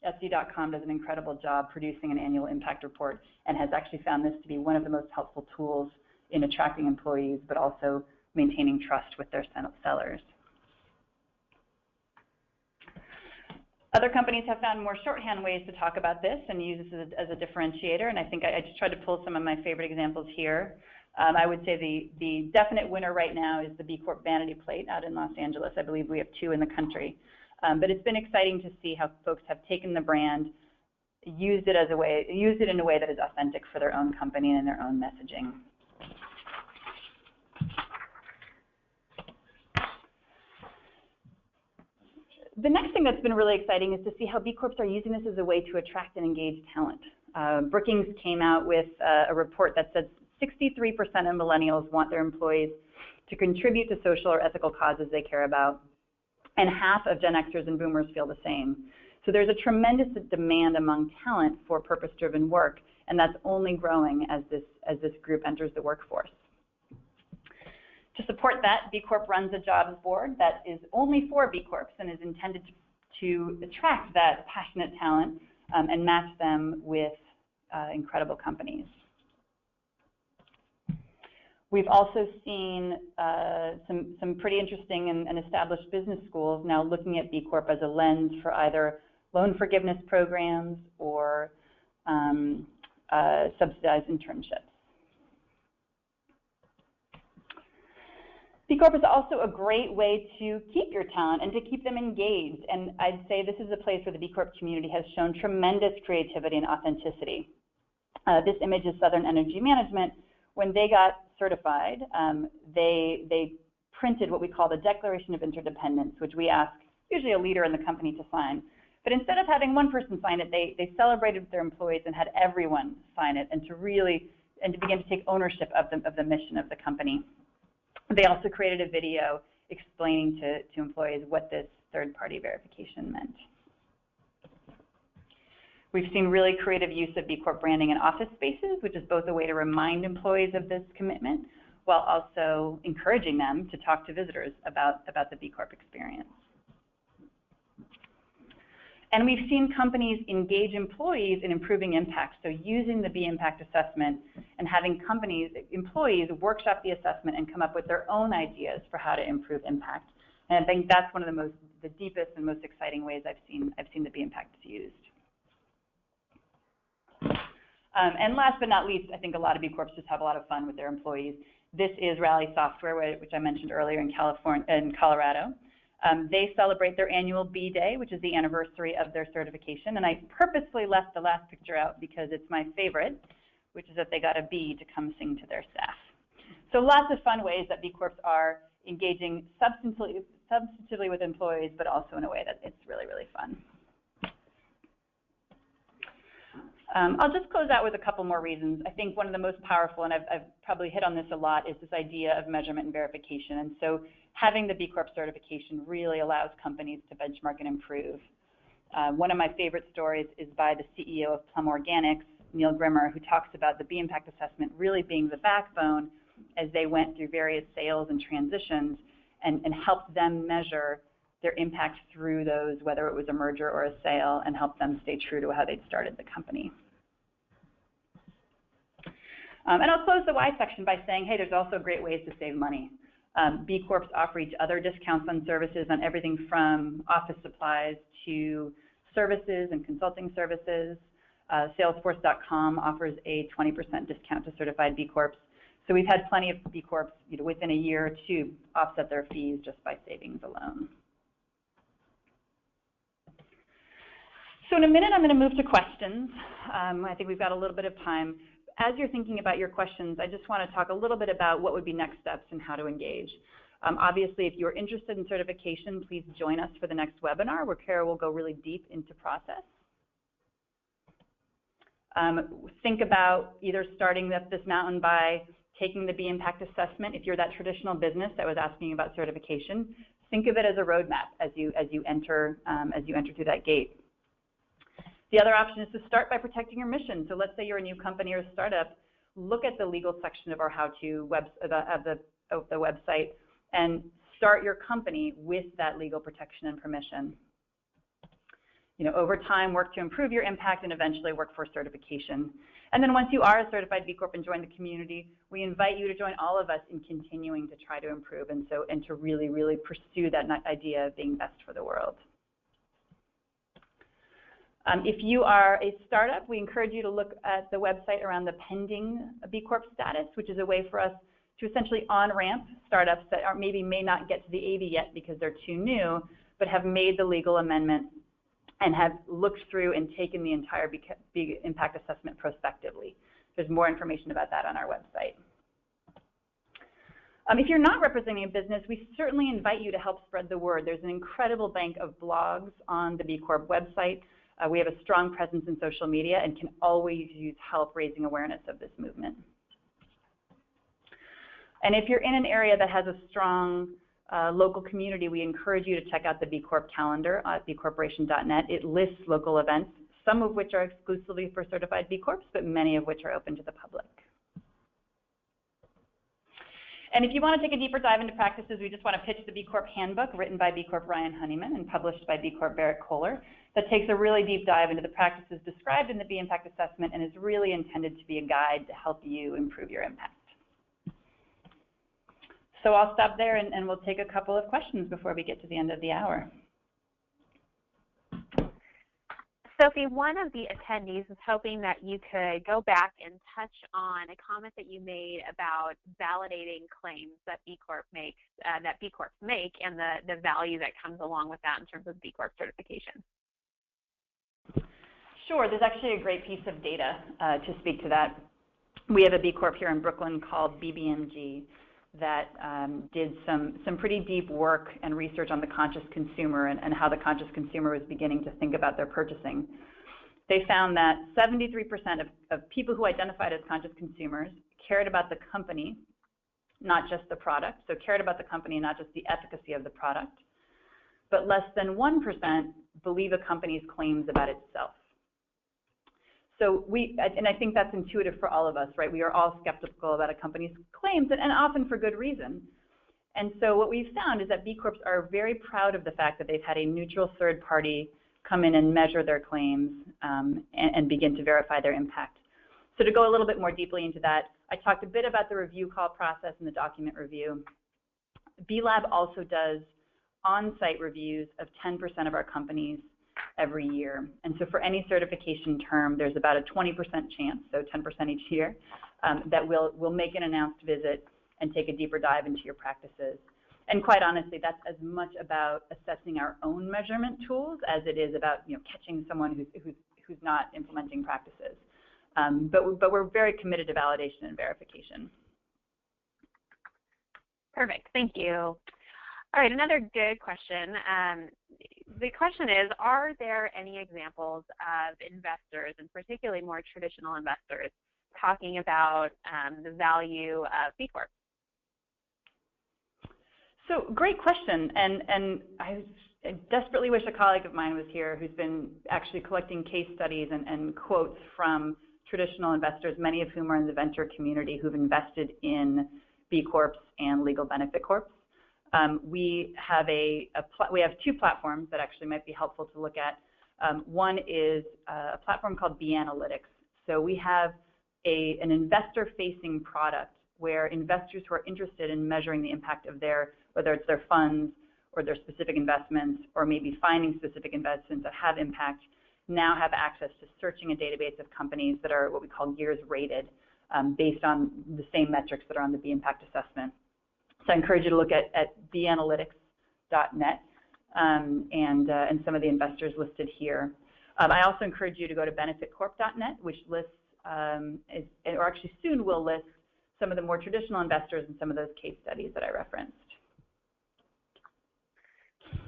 Etsy.com does an incredible job producing an annual impact report and has actually found this to be one of the most helpful tools in attracting employees, but also maintaining trust with their sellers. Other companies have found more shorthand ways to talk about this and use this as a differentiator, and I think I just tried to pull some of my favorite examples here. I would say the definite winner right now is the B Corp Vanity Plate out in Los Angeles. I believe we have 2 in the country. But it's been exciting to see how folks have taken the brand, used it in a way that is authentic for their own company and their own messaging. The next thing that's been really exciting is to see how B Corps are using this as a way to attract and engage talent. Brookings came out with a report that said 63% of millennials want their employees to contribute to social or ethical causes they care about, and half of Gen Xers and Boomers feel the same. So there's a tremendous demand among talent for purpose-driven work, and that's only growing as this group enters the workforce. To support that, B Corp runs a jobs board that is only for B Corps and is intended to attract that passionate talent and match them with incredible companies. We've also seen some pretty interesting and established business schools now looking at B Corp as a lens for either loan forgiveness programs or subsidized internships. B Corp is also a great way to keep your talent and to keep them engaged. And I'd say this is a place where the B Corp community has shown tremendous creativity and authenticity. This image is Southern Energy Management. When they got certified, they printed what we call the Declaration of Interdependence, which we ask usually a leader in the company to sign. But instead of having one person sign it, they celebrated with their employees and had everyone sign it and to begin to take ownership of the mission of the company. They also created a video explaining to employees what this third-party verification meant. We've seen really creative use of B Corp branding in office spaces, which is both a way to remind employees of this commitment while also encouraging them to talk to visitors about the B Corp experience. And we've seen companies engage employees in improving impact, so using the B Impact Assessment and having employees workshop the assessment and come up with their own ideas for how to improve impact. And I think that's one of the deepest and most exciting ways I've seen the B Impact used. And last but not least, I think a lot of B Corps just have a lot of fun with their employees. This is Rally Software, which I mentioned earlier in Colorado. They celebrate their annual B Day, which is the anniversary of their certification. And I purposely left the last picture out because it's my favorite, which is that they got a bee to come sing to their staff. So lots of fun ways that B Corps are engaging substantively with employees, but also in a way that it's really, really fun. I'll just close out with a couple more reasons. I think one of the most powerful, and I've probably hit on this a lot, is this idea of measurement and verification. And so having the B Corp certification really allows companies to benchmark and improve. One of my favorite stories is by the CEO of Plum Organics, Neil Grimmer, who talks about the B Impact Assessment really being the backbone as they went through various sales and transitions and helped them measure their impact through those, whether it was a merger or a sale, and help them stay true to how they'd started the company. And I'll close the why section by saying, hey, there's also great ways to save money. B Corps offer each other discounts on services on everything from office supplies to services and consulting services. Salesforce.com offers a 20% discount to certified B Corps. So we've had plenty of B Corps within a year or two offset their fees just by savings alone. So in a minute, I'm going to move to questions. I think we've got a little bit of time. As you're thinking about your questions, I just want to talk a little bit about what would be next steps and how to engage. Obviously, if you're interested in certification, please join us for the next webinar where Kara will go really deep into process. Think about either starting this mountain by taking the B Impact Assessment. If you're that traditional business that was asking about certification, think of it as a roadmap as you enter through that gate. The other option is to start by protecting your mission. So let's say you're a new company or a startup, look at the legal section of our how-to the website and start your company with that legal protection and permission. Over time, work to improve your impact and eventually work for certification. And then once you are a certified B Corp and join the community, we invite you to join all of us in continuing to try to improve and to really, really pursue that idea of being best for the world. If you are a startup, we encourage you to look at the website around the pending B Corp status, which is a way for us to essentially on-ramp startups that may not get to the AV yet because they're too new, but have made the legal amendment and have looked through and taken the entire B Impact Assessment prospectively. There's more information about that on our website. If you're not representing a business, we certainly invite you to help spread the word. There's an incredible bank of blogs on the B Corp website. We have a strong presence in social media and can always use help raising awareness of this movement. And if you're in an area that has a strong local community, we encourage you to check out the B Corp calendar at bcorporation.net. It lists local events, some of which are exclusively for certified B Corps, but many of which are open to the public. And if you want to take a deeper dive into practices, we just want to pitch the B Corp Handbook, written by B Corp Ryan Honeyman and published by B Corp Barrett Kohler, that takes a really deep dive into the practices described in the B Impact Assessment and is really intended to be a guide to help you improve your impact. So I'll stop there and we'll take a couple of questions before we get to the end of the hour. Sophie, one of the attendees is hoping that you could go back and touch on a comment that you made about validating claims that B Corp makes, that B Corps make, and the value that comes along with that in terms of B Corp certification. Sure, there's actually a great piece of data to speak to that. We have a B Corp here in Brooklyn called BBMG that did some pretty deep work and research on the conscious consumer and how the conscious consumer was beginning to think about their purchasing. They found that 73% of people who identified as conscious consumers cared about the company not just the product, so cared about the company, not just the efficacy of the product. But less than 1% believe a company's claims about itself. So and I think that's intuitive for all of us, right? We are all skeptical about a company's claims, and often for good reason. And so what we've found is that B Corps are very proud of the fact that they've had a neutral third party come in and measure their claims and begin to verify their impact. So to go a little bit more deeply into that, I talked a bit about the review call process and the document review. B Lab also does on-site reviews of 10% of our companies every year. And so for any certification term, there's about a 20% chance, so 10% each year, that we'll make an announced visit and take a deeper dive into your practices. And quite honestly, that's as much about assessing our own measurement tools as it is about catching someone who's not implementing practices. But we're very committed to validation and verification. Perfect, thank you. All right, another good question. The question is, are there any examples of investors, and particularly more traditional investors, talking about the value of B Corp? So great question, and I desperately wish a colleague of mine was here who's been actually collecting case studies and quotes from traditional investors, many of whom are in the venture community, who've invested in B Corps and legal benefit corps. We have two platforms that actually might be helpful to look at. One is a platform called B Analytics. So we have an investor-facing product where investors who are interested in measuring the impact of whether it's their funds or their specific investments, or maybe finding specific investments that have impact, now have access to searching a database of companies that are what we call years rated, based on the same metrics that are on the B Impact Assessment. So I encourage you to look at banalytics.net and some of the investors listed here. I also encourage you to go to benefitcorp.net, which lists, or actually soon will list, some of the more traditional investors and some of those case studies that I referenced.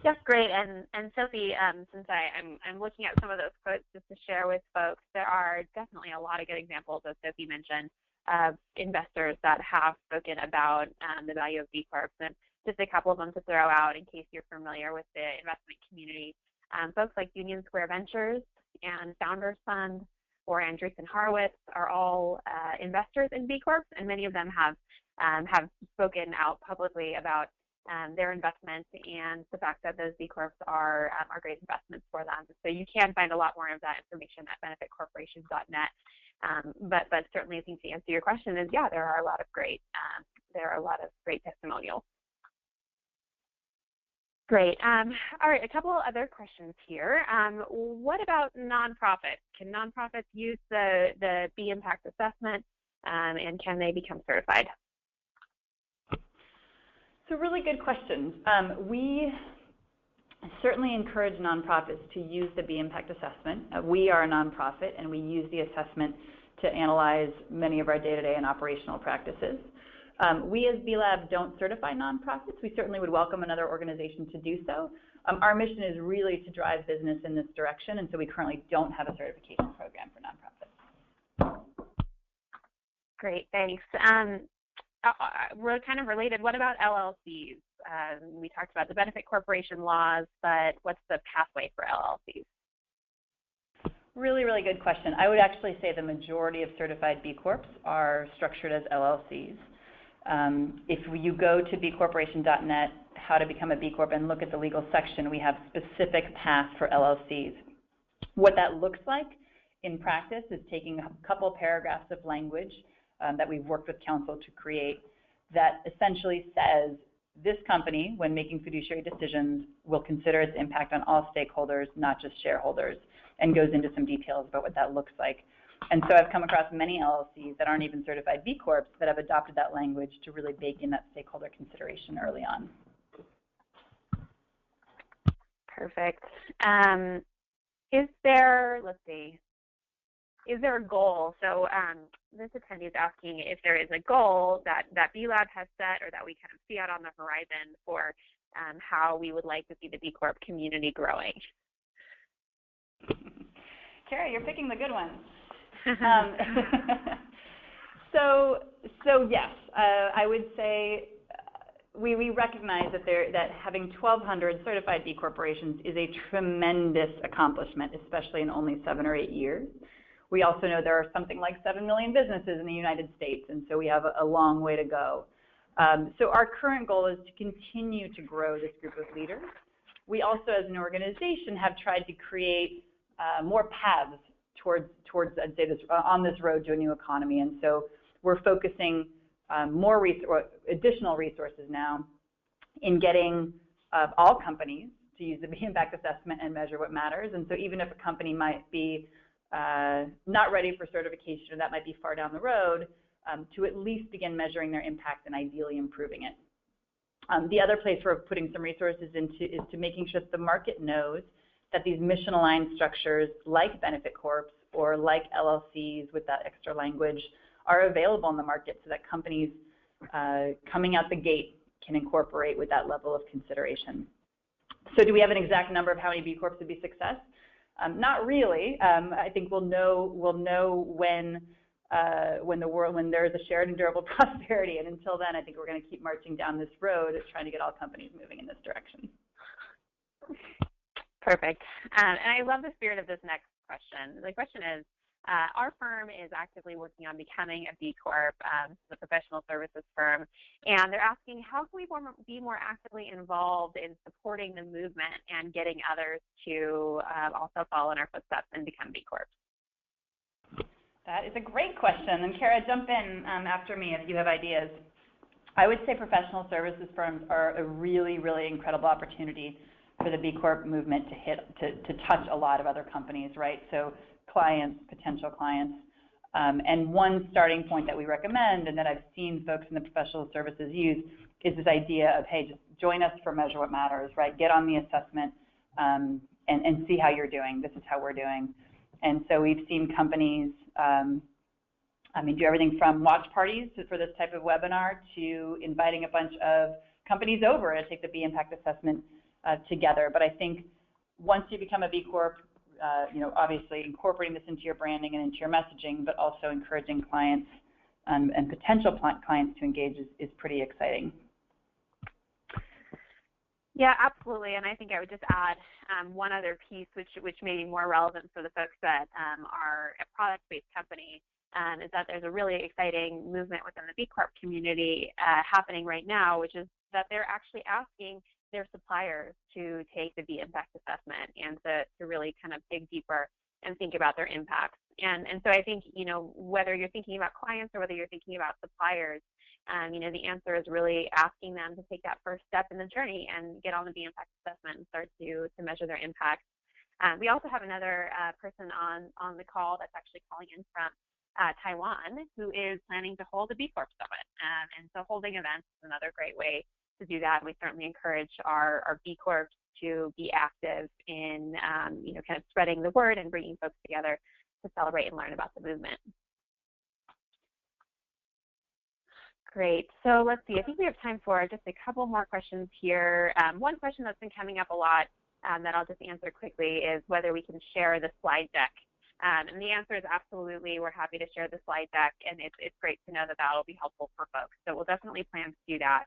Yes, great. And Sophie, since I'm looking at some of those quotes just to share with folks, there are definitely a lot of good examples, as Sophie mentioned, of investors that have spoken about the value of B Corps. And just a couple of them to throw out in case you're familiar with the investment community. Folks like Union Square Ventures and Founders Fund or Andreessen Horowitz are all investors in B Corps, and many of them have spoken out publicly about their investments and the fact that those B Corps are great investments for them. So you can find a lot more of that information at benefitcorporations.net. But certainly I think to answer your question is, yeah, there are a lot of great testimonials. Great. All right, a couple other questions here. What about nonprofits? Can nonprofits use the B Impact Assessment, and can they become certified? So really good questions. We certainly encourage nonprofits to use the B Impact Assessment. We are a nonprofit, and we use the assessment to analyze many of our day-to-day and operational practices. We as B Lab don't certify nonprofits. We certainly would welcome another organization to do so. Our mission is really to drive business in this direction, and so we currently don't have a certification program for nonprofits. Great, thanks. We're kind of related. What about LLCs? We talked about the benefit corporation laws, but what's the pathway for LLCs? Really, really good question. I would actually say the majority of certified B Corps are structured as LLCs. If you go to bcorporation.net, how to become a B Corp, and look at the legal section, we have specific paths for LLCs. What that looks like in practice is taking a couple paragraphs of language that we've worked with counsel to create that essentially says this company, when making fiduciary decisions, will consider its impact on all stakeholders, not just shareholders, and goes into some details about what that looks like. And so I've come across many LLCs that aren't even certified B Corps that have adopted that language to really bake in that stakeholder consideration early on. Perfect. Is there, let's see, is there a goal? So this attendee is asking if there is a goal that B Lab has set or that we kind of see out on the horizon for how we would like to see the B Corp community growing. Carrie, you're picking the good ones. So yes, I would say we recognize that having 1,200 certified B corporations is a tremendous accomplishment, especially in only 7 or 8 years. We also know there are something like 7 million businesses in the United States, and so we have a long way to go. So our current goal is to continue to grow this group of leaders. We also, as an organization, have tried to create more paths towards I'd say on this road to a new economy, and so we're focusing additional resources now in getting all companies to use the B Impact Assessment and measure what matters. And so even if a company might be not ready for certification, or that might be far down the road, to at least begin measuring their impact and ideally improving it. The other place we're putting some resources into is to making sure that the market knows that these mission-aligned structures like benefit corps or like LLCs with that extra language are available in the market so that companies coming out the gate can incorporate with that level of consideration. So do we have an exact number of how many B Corps would be success? Not really. I think we'll know when there's a shared and durable prosperity, and until then, I think we're going to keep marching down this road trying to get all companies moving in this direction. Perfect. And I love the spirit of this next question. The question is, our firm is actively working on becoming a B Corp, the professional services firm, and they're asking how can we be more actively involved in supporting the movement and getting others to also follow in our footsteps and become B Corps? That is a great question, and Kara, jump in after me if you have ideas. I would say professional services firms are a really, really incredible opportunity for the B Corp movement to touch a lot of other companies, right? So clients, potential clients, and one starting point that we recommend and that I've seen folks in the professional services use is this idea of, hey, just join us for Measure What Matters, right? Get on the assessment and see how you're doing. This is how we're doing. And so we've seen companies, do everything from watch parties for this type of webinar to inviting a bunch of companies over to take the B Impact Assessment together. But I think once you become a B Corp, obviously incorporating this into your branding and into your messaging, but also encouraging clients and potential clients to engage is pretty exciting. Yeah, absolutely. And I think I would just add one other piece, which may be more relevant for the folks that are a product-based company, is that there's a really exciting movement within the B Corp community happening right now, which is that they're actually asking their suppliers to take the B Impact Assessment and to really kind of dig deeper and think about their impacts. And so I think, whether you're thinking about clients or whether you're thinking about suppliers, the answer is really asking them to take that first step in the journey and get on the B Impact Assessment and start to measure their impact. We also have another person on the call that's actually calling in from Taiwan, who is planning to hold a B Corp Summit. And so holding events is another great way to do that. We certainly encourage our B Corps to be active in, kind of spreading the word and bringing folks together to celebrate and learn about the movement. Great. So let's see. I think we have time for just a couple more questions here. One question that's been coming up a lot that I'll just answer quickly is whether we can share the slide deck. And the answer is absolutely. We're happy to share the slide deck, and it's great to know that that will be helpful for folks. So we'll definitely plan to do that.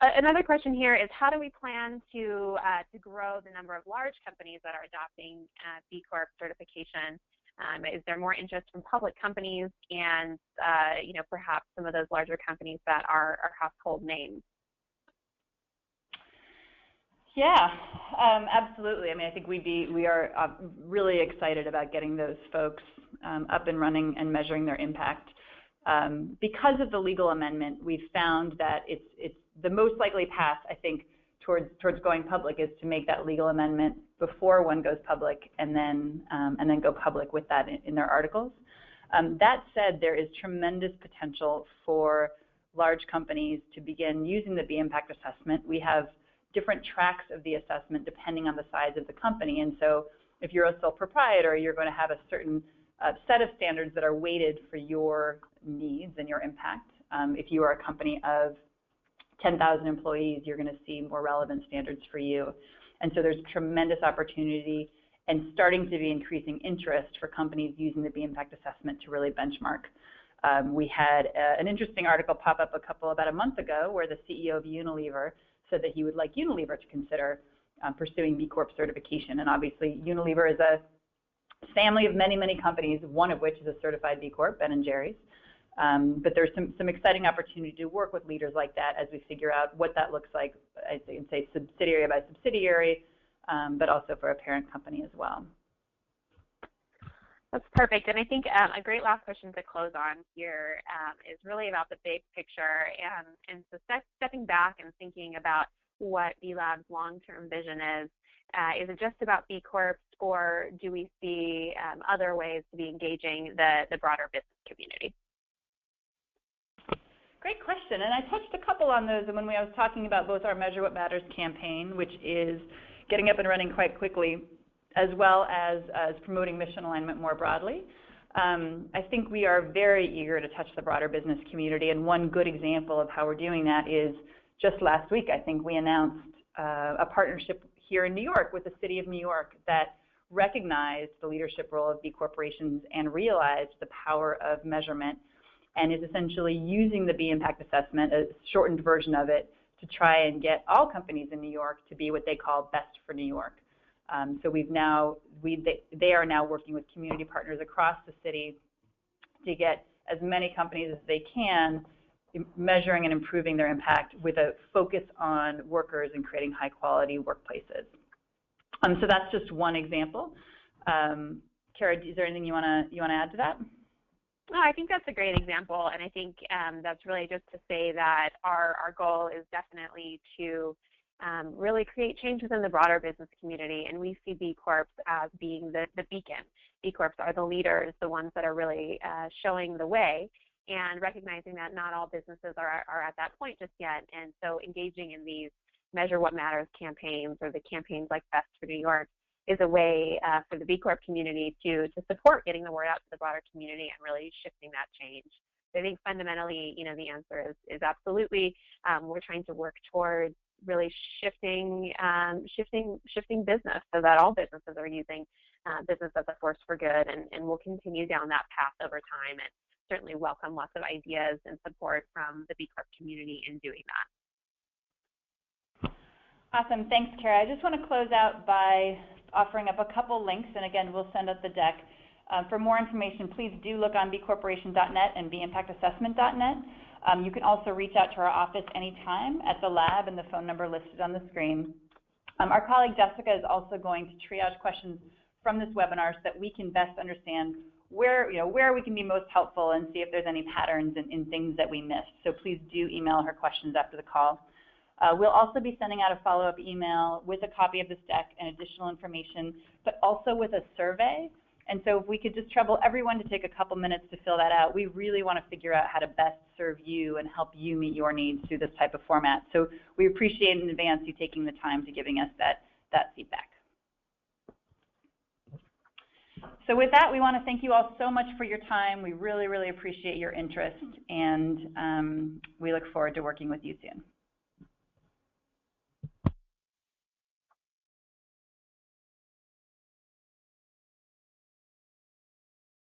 Another question here is how do we plan to grow the number of large companies that are adopting B Corp certification? Is there more interest from public companies and perhaps some of those larger companies that are household names? Yeah, absolutely. I think we are really excited about getting those folks up and running and measuring their impact. Because of the legal amendment, we've found that it's the most likely path, I think, towards going public is to make that legal amendment before one goes public and then go public with that in their articles. That said, there is tremendous potential for large companies to begin using the B Impact Assessment. We have different tracks of the assessment depending on the size of the company, and so if you're a sole proprietor, you're going to have a certain set of standards that are weighted for your needs and your impact. If you are a company of 10,000 employees, you're going to see more relevant standards for you. And so there's tremendous opportunity and starting to be increasing interest for companies using the B Impact Assessment to really benchmark. We had an interesting article pop up about a month ago where the CEO of Unilever said that he would like Unilever to consider pursuing B Corp certification. And obviously, Unilever is a family of many, many companies, one of which is a certified B Corp, Ben & Jerry's. But there's some exciting opportunity to work with leaders like that as we figure out what that looks like, I'd say subsidiary by subsidiary, but also for a parent company as well. That's perfect. And I think a great last question to close on here is really about the big picture. And so stepping back and thinking about what B Lab's long-term vision is it just about B Corps, or do we see other ways to be engaging the broader business community? Great question, and I touched a couple on those when I was talking about both our Measure What Matters campaign, which is getting up and running quite quickly, as well as promoting mission alignment more broadly. I think we are very eager to touch the broader business community, and one good example of how we're doing that is just last week, I think we announced a partnership here in New York with the City of New York that recognized the leadership role of B corporations and realized the power of measurement, and is essentially using the B Impact Assessment, a shortened version of it, to try and get all companies in New York to be what they call best for New York. So they are now working with community partners across the city to get as many companies as they can measuring and improving their impact with a focus on workers and creating high quality workplaces. So that's just one example. Kara, is there anything you want to add to that? No, I think that's a great example, and I think that's really just to say that our goal is definitely to really create change within the broader business community, and we see B Corps as being the beacon. B Corps are the leaders, the ones that are really showing the way, and recognizing that not all businesses are at that point just yet, and so engaging in these Measure What Matters campaigns, or the campaigns like Best for New York, is a way for the B Corp community to support getting the word out to the broader community and really shifting that change. So I think fundamentally, the answer is absolutely. We're trying to work towards really shifting business so that all businesses are using business as a force for good, and we'll continue down that path over time, and certainly welcome lots of ideas and support from the B Corp community in doing that. Awesome, thanks, Kara. I just want to close out by offering up a couple links, and again, we'll send out the deck. For more information, please do look on bcorporation.net and bimpactassessment.net. You can also reach out to our office anytime at the lab, and the phone number listed on the screen. Our colleague Jessica is also going to triage questions from this webinar so that we can best understand where we can be most helpful and see if there's any patterns in things that we missed. So please do email her questions after the call. We'll also be sending out a follow-up email with a copy of this deck and additional information, but also with a survey. And so if we could just trouble everyone to take a couple minutes to fill that out, we really want to figure out how to best serve you and help you meet your needs through this type of format. So we appreciate in advance you taking the time to giving us that feedback. So with that, we want to thank you all so much for your time. We really, really appreciate your interest, and we look forward to working with you soon.